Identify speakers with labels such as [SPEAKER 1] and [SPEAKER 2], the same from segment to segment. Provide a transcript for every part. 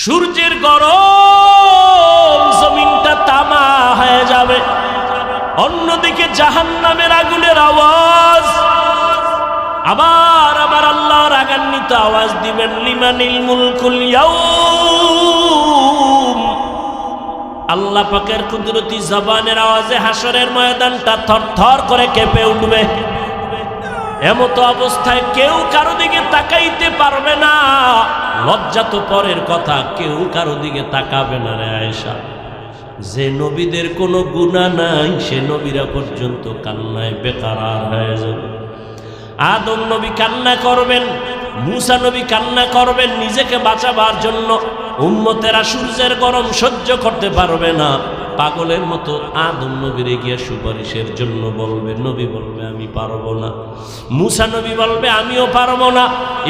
[SPEAKER 1] সূর্যের গরম জমিনটা তামা হয়ে যাবে, অন্যদিকে জাহান্নামের আগুনের আওয়াজ, আবার আমার আল্লাহ রাগান্বিত আওয়াজ দিবেন, লিমানিল মুলকুল ইয়াউম। আল্লাহ পাকের কুদরতি জবানের আওয়াজে হাসরের ময়দানটা থরথর করে কেঁপে উঠবে। এমত অবস্থায় কেউ কারো দিকে তাকাইতে পারবে না। লজ্জা তো পরের কথা, কেউ কারো দিকে তাকাবে না রে আয়েশা। যে নবীদের কোনো গুনাহ নাই সে নবীরা পর্যন্ত কান্নায় বেকারার হয়ে যাবে। আদম নবী কান্না করবেন, মুসা নবী কান্না করবেন নিজেকে বাঁচাবার জন্য। উম্মতেরা সূর্যের গরম সহ্য করতে পারবে না, পাগলের মতো আদম নবীরে গিয়ে সুপারিশের জন্য বলবে। নবী বলবে আমি পারবো না, মুসা নবী বলবে আমিও পারবো না,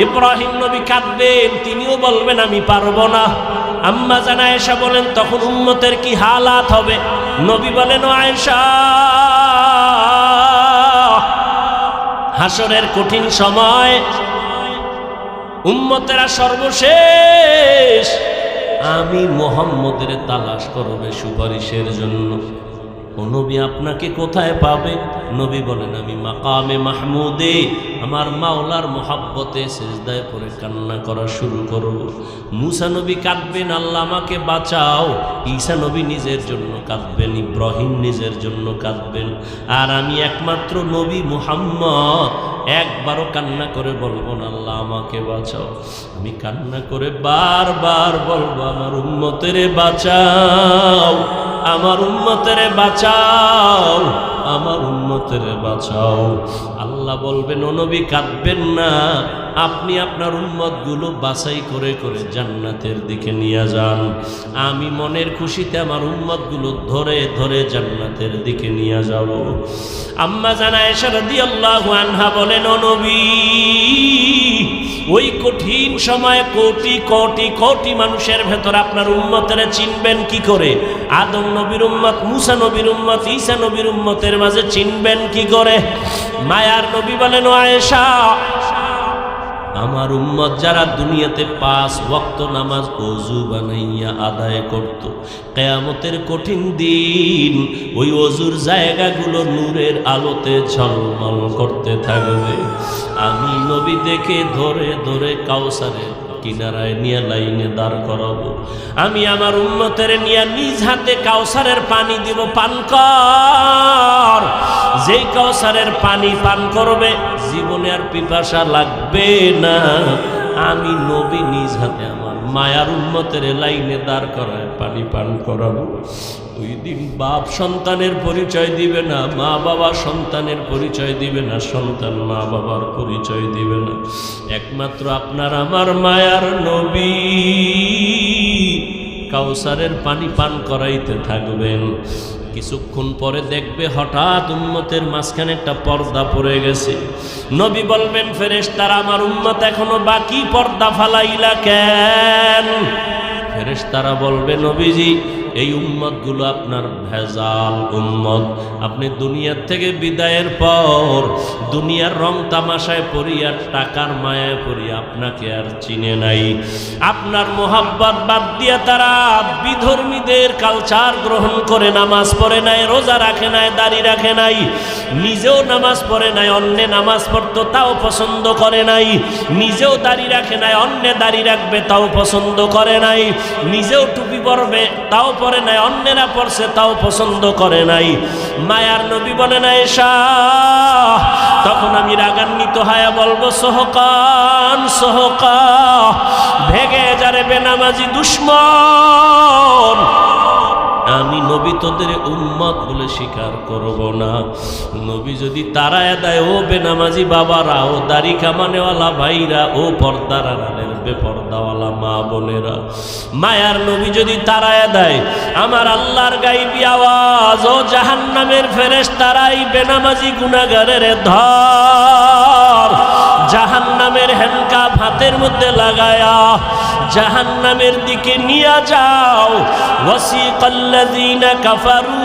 [SPEAKER 1] ইব্রাহিম নবী কাঁদবেন, তিনিও বলবেন আমি পারবো না। আম্মা জান আয়েশা বলেন তখন উম্মতের কি হালাত হবে। নবী বলেন ও আয়েশা, হাসরের কঠিন সময় উম্মতেরা সর্বশেষ আমি মুহাম্মদের তালাশ করবে সুপারিশের জন্য। ও নবী আপনাকে কোথায় পাবে? নবী বলেন আমি মাকামে মাহমুদে আমার মাওলার মোহাব্বতে সিজদায় পড়ে কান্না করা শুরু করব। মুসা নবী কাঁদবেন আল্লাহ আমাকে বাঁচাও, ঈসা নবী নিজের জন্য কাঁদবেন, ইব্রাহিম নিজের জন্য কাঁদবেন, আর আমি একমাত্র নবী মুহাম্মদ একবারও কান্না করে বলবো না আল্লাহ আমাকে বাঁচাও। আমি কান্না করে বারবার বলবো আমার উম্মতেরে বাঁচাও, আমার উম্মতেরে বাঁচাও, আমার উম্মতেরে বাঁচাও। আল্লাহ বলবেন ও নবী কাঁদবেন না, আপনি আপনার উম্মতগুলো বাছাই করে করে জান্নাতের দিকে নিয়ে যান। আমি মনের খুশিতে আমার উম্মতগুলো ধরে ধরে জান্নাতের দিকে নিয়ে যাব। আম্মা জান আয়েশা রাদিয়াল্লাহু আনহা বলেন ও নবী, ওই কঠিন সময়ে কোটি কোটি কোটি মানুষের ভেতর আপনার উম্মতের চিনবেন কি করে? আদম নবীর উম্মত, মুসা নবীর উম্মত, ঈসা নবীর উম্মতের মাঝে চিনবেন কি করে? মায়ার নবী বলেন ও আয়েশা, আমার উম্মত যারা দুনিয়াতে 5 ওয়াক্ত নামাজ ওযু বানাইয়া আদায় করত, কিয়ামতের কঠিন দিন ওই ওযুর জায়গাগুলো নূরের আলোতে ঝলমল করতে থাকবে। আমি নবী দেখে ধরে ধরে কাউসারের কিনারায় নিয়ে লাইনে দাঁড় করাবো। আমি আমার উম্মতের নিয়ে নিজ হাতে কাউসারের পানি দিব, পান কর। যেই কাউসারের পানি পান করবে জীবনে আর পিপাসা লাগবে না। আমি নবী নিজ হাতে আমার মায়ার উম্মতের লাইনে দাঁড় করায় পানি পান করাবো। ওই দিন বাপ সন্তানের পরিচয় দিবে না, মা বাবা সন্তানের পরিচয় দিবে না, সন্তান মা বাবার পরিচয় দিবে না। একমাত্র আপনার আমার মায়ার নবী কাউসারের পানি পান করাইতে থাকবেন। কিছুক্ষণ পরে দেখবে হঠাৎ উম্মতের মাঝখানে একটা পর্দা পড়ে গেছে। নবী বলবেন ফেরেশতারা আমার উম্মত এখনো বাকি, পর্দা ফালাইলা কেন? ফেরেশতারা বলবে নবীজি এই উম্মতগুলো আপনার ভেজাল উম্মত। আপনি দুনিয়ার থেকে বিদায়ের পর দুনিয়ার রং তামাশায় পড়িয়া টাকার মায়ায় পড়িয়া আপনাকে আর চিনে নাই। আপনার মোহাব্বত বাদ দিয়া তারা বিধর্মীদের কালচার গ্রহণ করে নামাজ পড়ে নাই, রোজা রাখে নাই, দাড়ি রাখে নাই, নিজেও নামাজ পড়ে নাই, অন্যে নামাজ পড়তো তাও পছন্দ করে নাই, নিজেও দাড়ি রাখে নাই, অন্যে দাড়ি রাখবে তাও পছন্দ করে নাই, নিজেও টুপি পরবে তাও পরে নাই, অন্যেরা পড়ছে তাও পছন্দ করে নাই। মায়ার নবী বলেন আয়েশা, তখন আমি রাগান্বিত হয়ে বলবো সোহকান সোহকা, ভেগে যারে বেনামাজি দুশ্মন। আমি নবী তোদের উম্মত বলে স্বীকার করব না। নবী যদি তারায় দেয় ও বেনামাজি বাবারা, ও দাড়ি কামানেওয়ালা ভাইরা, ও পর্দার আড়ালের বেপর্দাওয়ালা মা বোনেরা, মায়ার নবী যদি তারায় দেয় আমার আল্লাহর গাইবী আওয়াজ, ও জাহান্নামের ফেরেশতারাই বেনামাজি গুনাহগারের ধর, জাহান্নামের হ্যান্ডকাপ হাতের মধ্যে লাগায়া জাহান্নামের দিকে নিয়ে যাও। ওয়াসিকাল্লাযীনা কাফারু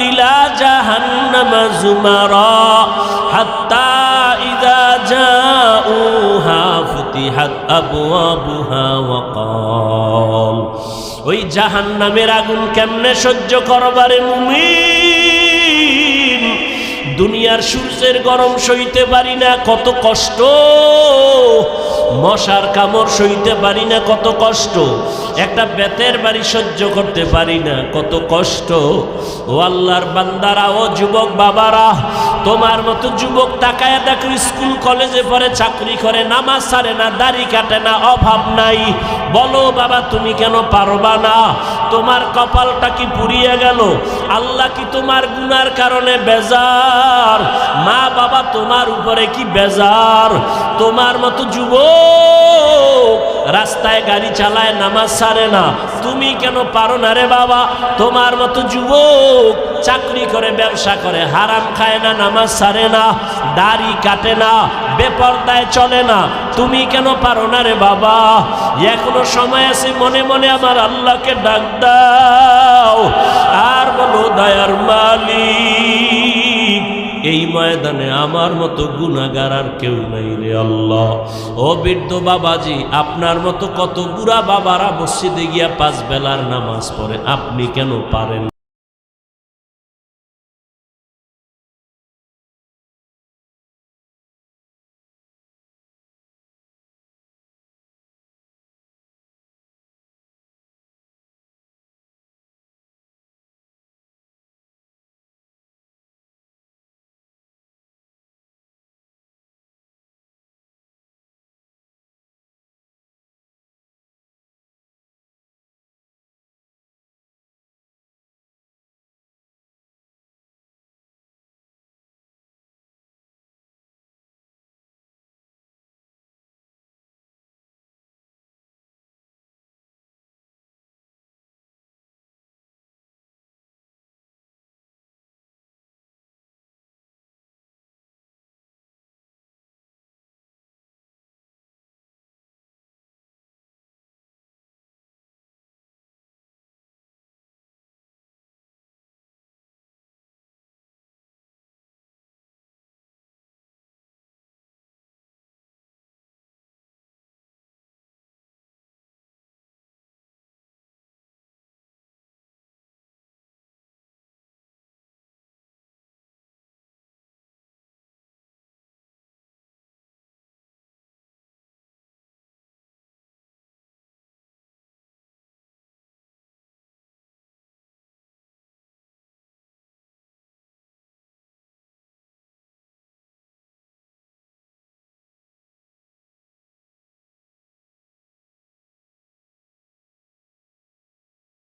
[SPEAKER 1] ইলা জাহান্নামা যুমারা হাত্তা ইযা জাউহা ফুতিহাত আবওয়াবুহা ওয়া ক্বাল ওই জাহান্নামের আগুন কেমনে সহ্য করবারে মুমিন? দুনিয়ার সূর্যের গরম সইতে পারি না, কত কষ্ট। মশার কামড় সইতে পারি না, কত কষ্ট। একটা বেতের বাড়ি সহ্য করতে পারি না, কত কষ্ট। ও আল্লাহর বান্দারা, ও যুবক বাবারা, তোমার মতো যুবক তাকায় দেখো, স্কুল কলেজে পড়ে, চাকরি করে, নামাজ ছাড়ে না, দাড়ি কাটে না, অভাব নাই। বলো বাবা তুমি কেন পারবা না? তোমার কপালটা কি পুড়িয়ে গেল? আল্লাহ কি তোমার গুনার কারণে বেজার? মা বাবা তোমার উপরে কি বেজার? তোমার মতো যুবক রাস্তায় গাড়ি চালায়, নামাজ ছাড়ে না, তুমি কেন পারো না রে বাবা? তোমার মতো যুবক চাকরি করে, ব্যবসা করে, হারাম খায় না, নামাজ ছাড়ে না, দাড়ি কাটে না, বেপরদায় চলে না, তুমি কেন পারো না রে বাবা? এখনো সময় আছে, মনে মনে আমার আল্লাহকে ডাক দাও আর বলো, দয়ার মালিক, এই ময়দানে আমার মতো গুনাহগার আর কেউ নাই রে আল্লাহ। ও বৃদ্ধ বাবাজি, আপনার মতো কত বুড়া বাবারা মসজিদে গিয়া 5 বেলার নামাজ পড়ে, আপনি কেন পারেন